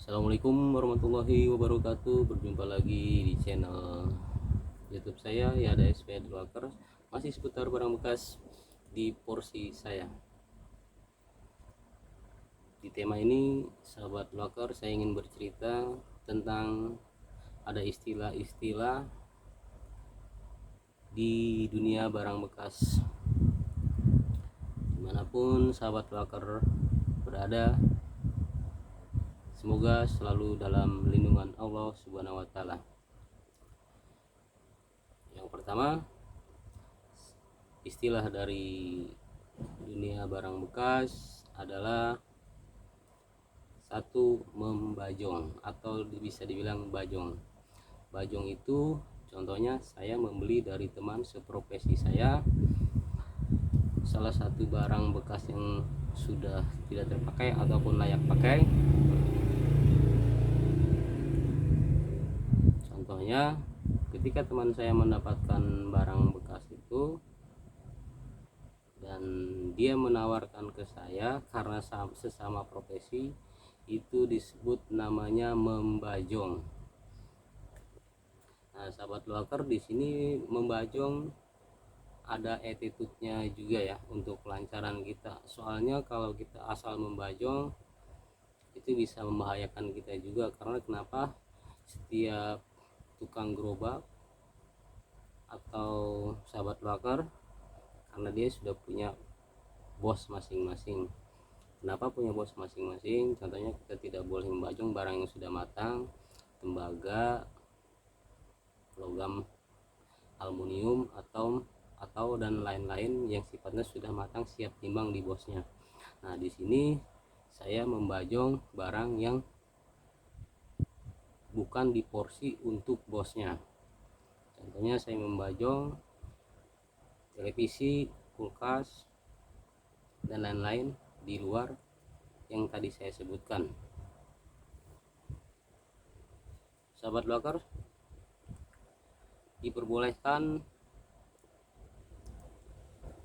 Assalamualaikum warahmatullahi wabarakatuh. Berjumpa lagi di channel YouTube saya, ya ada SP Adwalker. Masih seputar barang bekas di porsi saya. Di tema ini, sahabat Adwalker, saya ingin bercerita tentang ada istilah-istilah di dunia barang bekas. Dimanapun sahabat Adwalker berada, semoga selalu dalam lindungan Allah Subhanahu wa Ta'ala. Yang pertama, istilah dari dunia barang bekas adalah satu, membajong atau bisa dibilang bajong. Bajong itu contohnya saya membeli dari teman seprofesi saya salah satu barang bekas yang sudah tidak terpakai ataupun layak pakai. Contohnya, ketika teman saya mendapatkan barang bekas itu dan dia menawarkan ke saya karena sesama profesi, itu disebut namanya membajong. Nah, sahabat loaker, di sini membajong ada attitude-nya juga ya untuk kelancaran kita. Soalnya kalau kita asal membajong itu bisa membahayakan kita juga, karena kenapa? Setiap tukang gerobak atau sahabat loaker, karena dia sudah punya bos masing-masing. Kenapa punya bos masing-masing? Contohnya, kita tidak boleh membajong barang yang sudah matang, tembaga, logam, aluminium atau dan lain-lain yang sifatnya sudah matang siap timbang di bosnya. Nah, di sini saya membajong barang yang bukan di porsi untuk bosnya. Contohnya, saya membajong televisi, kulkas, dan lain-lain di luar yang tadi saya sebutkan. Sahabat loaker, diperbolehkan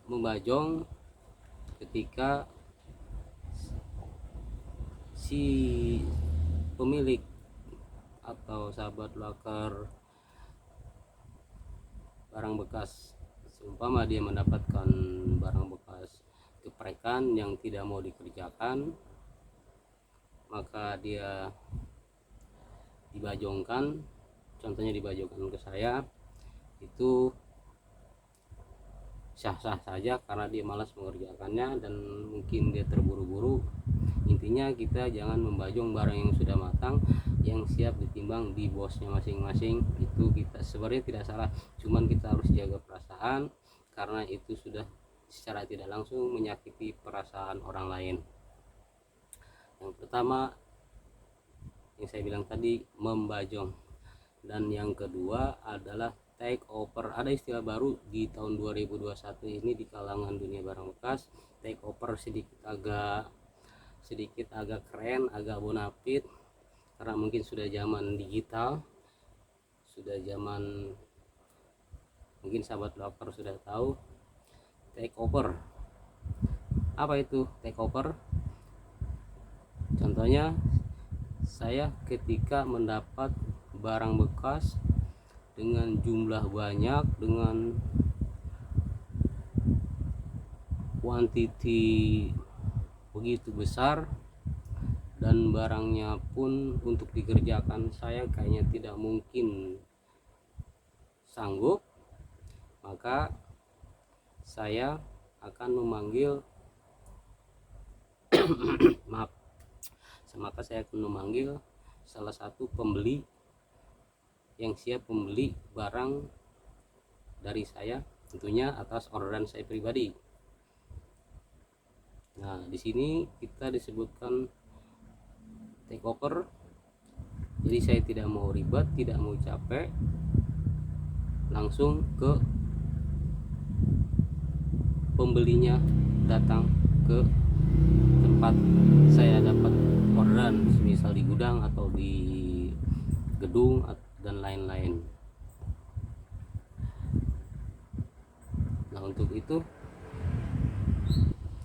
membajong ketika si pemilik atau sahabat loaker barang bekas, seumpama dia mendapatkan barang bekas geprekan yang tidak mau dikerjakan, maka dia dibajongkan. Contohnya dibajongkan ke saya, itu sah-sah saja karena dia malas mengerjakannya dan mungkin dia terburu-buru. Intinya, kita jangan membajong barang yang sudah matang, yang siap ditimbang di bosnya masing-masing. Itu kita sebenarnya tidak salah, cuman kita harus jaga perasaan, karena itu sudah secara tidak langsung menyakiti perasaan orang lain. Yang pertama yang saya bilang tadi, membajong. Dan yang kedua adalah take over. Ada istilah baru di tahun 2021 ini di kalangan dunia barang bekas. Take over sedikit agak keren, agak bonafit, karena mungkin sudah zaman digital, sudah zaman, mungkin sahabat loaker sudah tahu take over. Apa itu take over? Contohnya, saya ketika mendapat barang bekas dengan jumlah banyak, dengan kuantiti begitu besar, dan barangnya pun untuk dikerjakan saya kayaknya tidak mungkin sanggup, maka saya akan memanggil maaf maka saya akan memanggil salah satu pembeli yang siap membeli barang dari saya, tentunya atas orderan saya pribadi. Nah, di sini kita disebutkan take over. Jadi saya tidak mau ribet, tidak mau capek, langsung ke pembelinya datang ke tempat saya dapat orderan, misal di gudang atau di gedung dan lain-lain. Nah, untuk itu,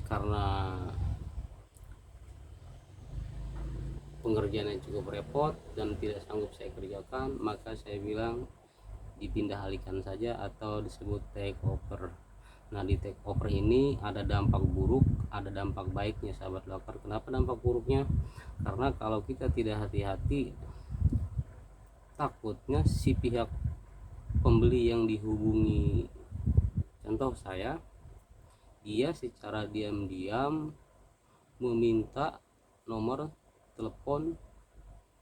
karena pengerjaannya cukup repot dan tidak sanggup saya kerjakan, maka saya bilang dipindah alihkan saja atau disebut take over. Nah, di take over ini ada dampak buruk, ada dampak baiknya sahabat loker. Kenapa dampak buruknya? Karena kalau kita tidak hati-hati, takutnya si pihak pembeli yang dihubungi, contoh saya, dia secara diam-diam meminta nomor telepon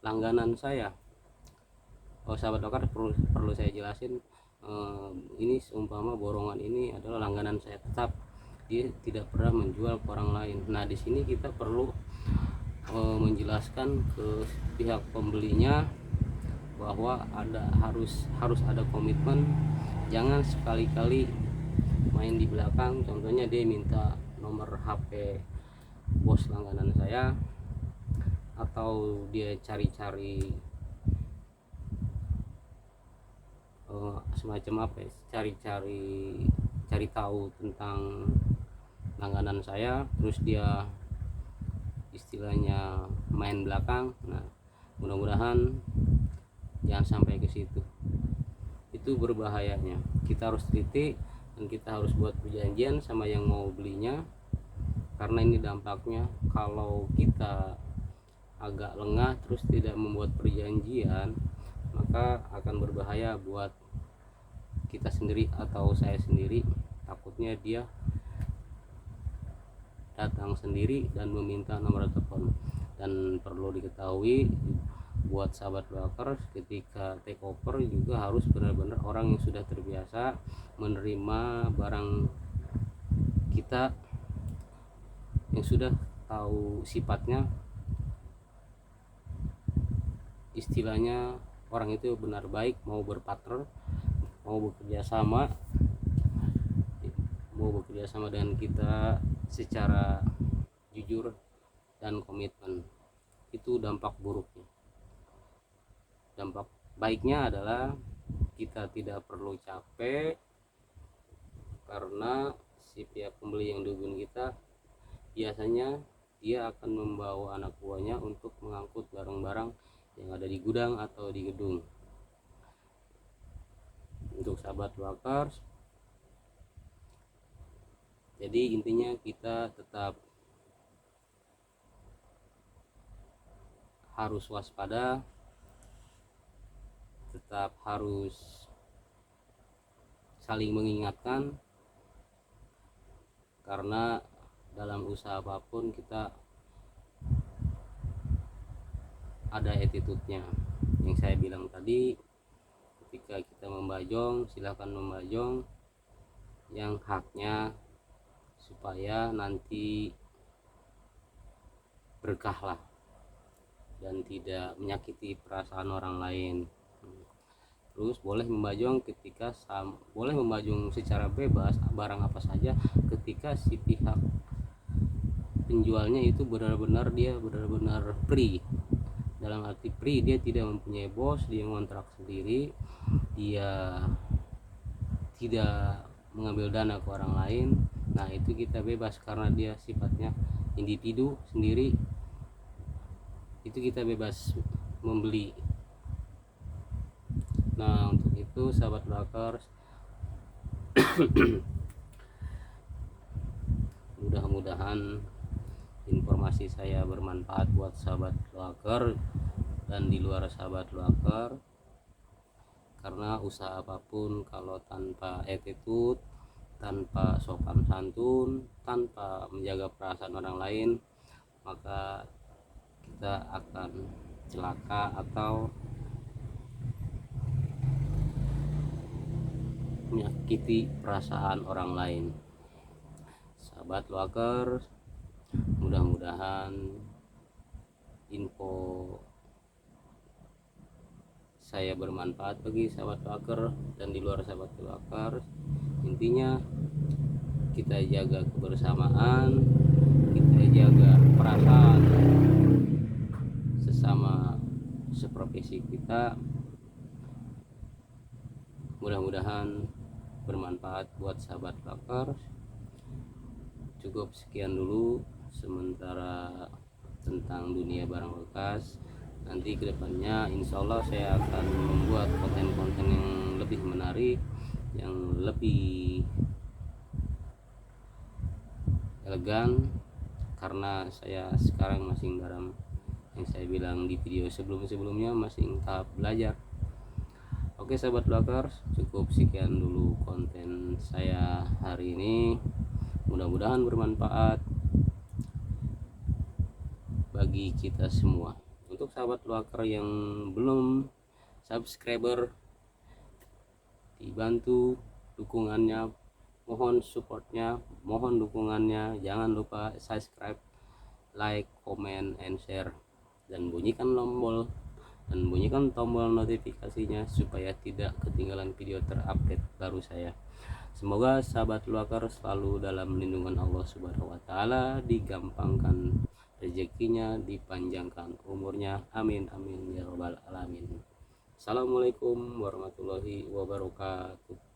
langganan saya. Sahabat lokal, perlu saya jelasin, ini seumpama borongan ini adalah langganan saya tetap, dia tidak pernah menjual ke orang lain. Nah, di sini kita perlu menjelaskan ke pihak pembelinya bahwa harus ada komitmen. Jangan sekali-kali main di belakang. Contohnya dia minta nomor HP bos langganan saya, atau dia cari-cari semacam apa ya, cari tahu tentang langganan saya, terus dia istilahnya main belakang. Nah, mudah-mudahan jangan sampai ke situ, itu berbahayanya. Kita harus teliti dan kita harus buat perjanjian sama yang mau belinya, karena ini dampaknya kalau kita agak lengah terus tidak membuat perjanjian, maka akan berbahaya buat kita sendiri atau saya sendiri. Takutnya dia datang sendiri dan meminta nomor telepon. Dan perlu diketahui buat sahabat broker, ketika take over juga harus benar-benar orang yang sudah terbiasa menerima barang kita, yang sudah tahu sifatnya, istilahnya orang itu benar baik, mau berpartner, mau bekerja sama dengan kita secara jujur dan komitmen. Itu dampak buruknya. Dampak baiknya adalah kita tidak perlu capek, karena si pihak pembeli yang dihubungi kita biasanya dia akan membawa anak buahnya untuk mengangkut barang-barang yang ada di gudang atau di gedung. Untuk sahabat workers, jadi intinya kita tetap harus waspada, tetap harus saling mengingatkan, karena dalam usaha apapun kita ada attitude-nya. Yang saya bilang tadi, ketika kita membajong, silakan membajong yang haknya, supaya nanti berkah lah dan tidak menyakiti perasaan orang lain. Terus boleh membajong boleh membajong secara bebas barang apa saja ketika si pihak penjualnya itu benar-benar free. Dalam arti free, dia tidak mempunyai bos, dia ngontrak sendiri, dia tidak mengambil dana ke orang lain. Nah, itu kita bebas karena dia sifatnya individu sendiri, itu kita bebas membeli. Nah, untuk itu sahabat brokers, mudah-mudahan informasi saya bermanfaat buat sahabat broker dan di luar sahabat broker. Karena usaha apapun kalau tanpa attitude, tanpa sopan santun, tanpa menjaga perasaan orang lain, maka kita akan celaka atau menyakiti perasaan orang lain. Sahabat loaker, mudah-mudahan info saya bermanfaat bagi sahabat loaker dan di luar sahabat loaker. Intinya kita jaga kebersamaan, kita jaga perasaan sesama seprofesi kita. Mudah-mudahan bermanfaat buat sahabat loaker. Cukup sekian dulu sementara tentang dunia barang bekas. Nanti kedepannya insya Allah saya akan membuat konten-konten yang lebih menarik, yang lebih elegan, karena saya sekarang masih dalam yang saya bilang di video sebelum-sebelumnya, masih tahap belajar. Oke sahabat Blakers, cukup sekian dulu konten saya hari ini, mudah-mudahan bermanfaat bagi kita semua. Untuk sahabat Blocker yang belum subscriber, dibantu dukungannya, mohon supportnya, mohon dukungannya. Jangan lupa subscribe, like, comment, and share, dan bunyikan tombol notifikasinya supaya tidak ketinggalan video terupdate baru saya. Semoga sahabat Blocker selalu dalam lindungan Allah Subhanahu wa taala, digampangkan rezekinya, dipanjangkan umurnya, amin amin ya robbal alamin. Assalamualaikum warahmatullahi wabarakatuh.